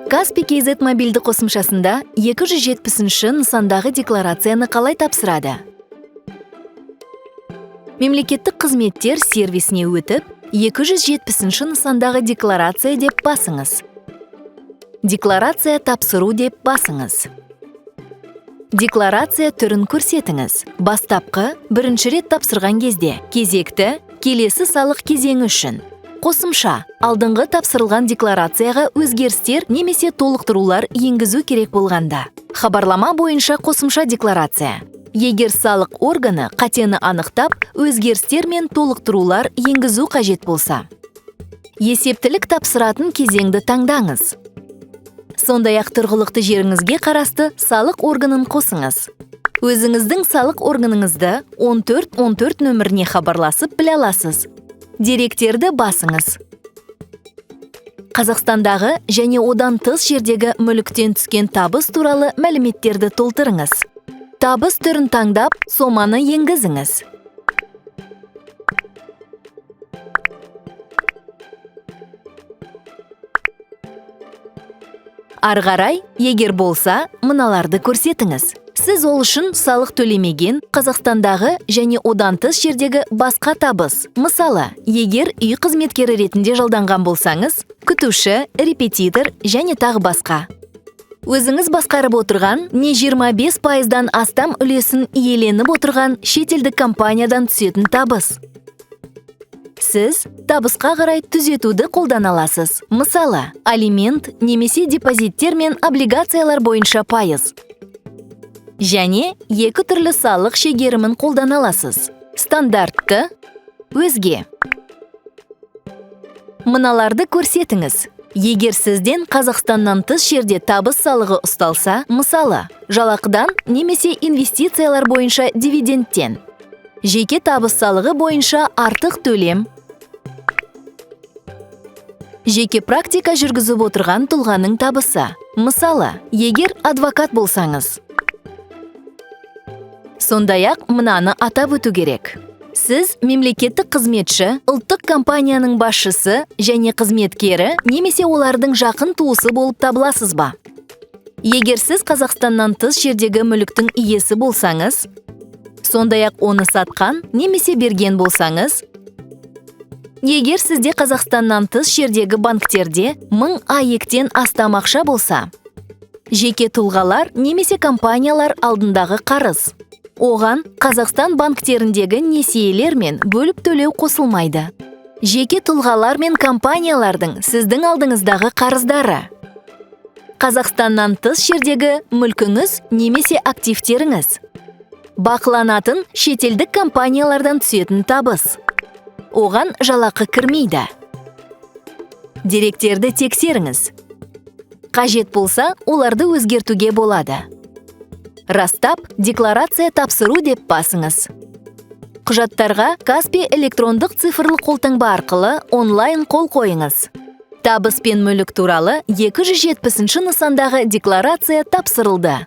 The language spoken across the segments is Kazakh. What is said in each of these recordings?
Каспий KZ мобильді қосымшасында 270-ші нысандағы декларацияны қалай тапсырады? Мемлекеттік қызметтер сервисіне өтіп, 270-ші нысандағы декларация деп басыңыз. Декларация тапсыру деп басыңыз. Декларация түрін көрсетіңіз. Бастапқы, бірінші рет тапсырған кезде, кезекті, келесі салық кезеңі үшін. Қосымша, алдыңғы тапсырылған декларацияға өзгерістер немесе толықтырулар енгізу керек болғанда. Хабарлама бойынша қосымша декларация. Егер салық органы қатені анықтап, өзгерістер мен толықтырулар енгізу қажет болса. Есептілік тапсыратын кезеңді таңдаңыз. Сондай-ақ тұрғылықты жеріңізге қарасты салық органын қосыңыз. Өзіңіздің салық органыңызды 1414 нөміріне хабарласып біле аласыз. Деректерді басыңыз. Қазақстандағы және одан тыс жердегі мүліктен түскен табыс туралы мәліметтерді толтырыңыз. Табыс түрін таңдап, соманы енгізіңіз. Ары қарай, егер болса, мыналарды көрсетіңіз. Сіз ол үшін салық төлемеген Қазақстандағы және одан тыс жердегі басқа табыс. Мысалы, егер үй қызметкері ретінде жалданған болсаңыз, күтуші, репетитор және тағы басқа. Өзіңіз басқарып отырған не 25%-дан астам үлесін иеленіп отырған шетелдік компаниядан түсетін табыс. Сіз табысқа қарай түзетуді қолдана аласыз. Мысалы, алимент немесе депозиттер мен облигациялар бойынша пайыз. Және екі түрлі салық шегерімін қолдана аласыз. Стандартты, өзге. Мыналарды көрсетіңіз. Егер сізден Қазақстаннан тыс жерде табыс салығы ұсталса, мысалы, жалақыдан немесе инвестициялар бойынша дивидендтен. Жеке табыс салығы бойынша артық төлем. Жеке практика жүргізіп отырған тұлғаның табысы. Мысалы, егер адвокат болсаңыз. Сондай-ақ мынаны атап өту керек. Сіз мемлекеттік қызметші, ұлттық компанияның басшысы және қызметкері немесе олардың жақын туысы болып табыласыз ба? Егер сіз Қазақстаннан тыс жердегі мүліктің иесі болсаңыз, сондай-ақ оны сатқан немесе берген болсаңыз, егер сізде Қазақстаннан тыс жердегі банктерде 1000 АЕК-тен астам ақша болса, жеке тұлғалар немесе компаниялар алдындағы қарыз. Оған Қазақстан банктеріндегі несиелер мен бөліп төлеу қосылмайды. Жеке тұлғалар мен компаниялардың сіздің алдыңыздағы қарыздары. Қазақстаннан тыс жердегі мүлкіңіз немесе активтеріңіз. Бақыланатын шетелдік компаниялардан түсетін табыс. Оған жалақы кірмейді. Деректерді тексеріңіз. Қажет болса, оларды өзгертуге болады. Растап, декларация тапсыру деп басыңыз. Құжаттарға Каспий электрондық цифрлы қолтаңба арқылы онлайн қол қойыңыз. Табыс пен мүлік туралы 270-ші нысандағы декларация тапсырылды.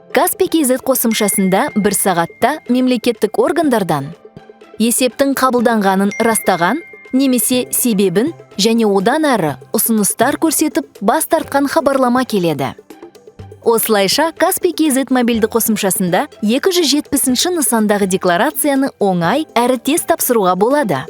Каспий KZ қосымшасында 1 сағатта мемлекеттік органдардан есептің қабылданғанын растаған немесе себебін және одан әрі ұсыныстар көрсетіп бас тартқан хабарлама келеді. Осылайша, Каспий KZ мобильді қосымшасында 270-ші нысандағы декларацияны оңай әрі тез тапсыруға болады.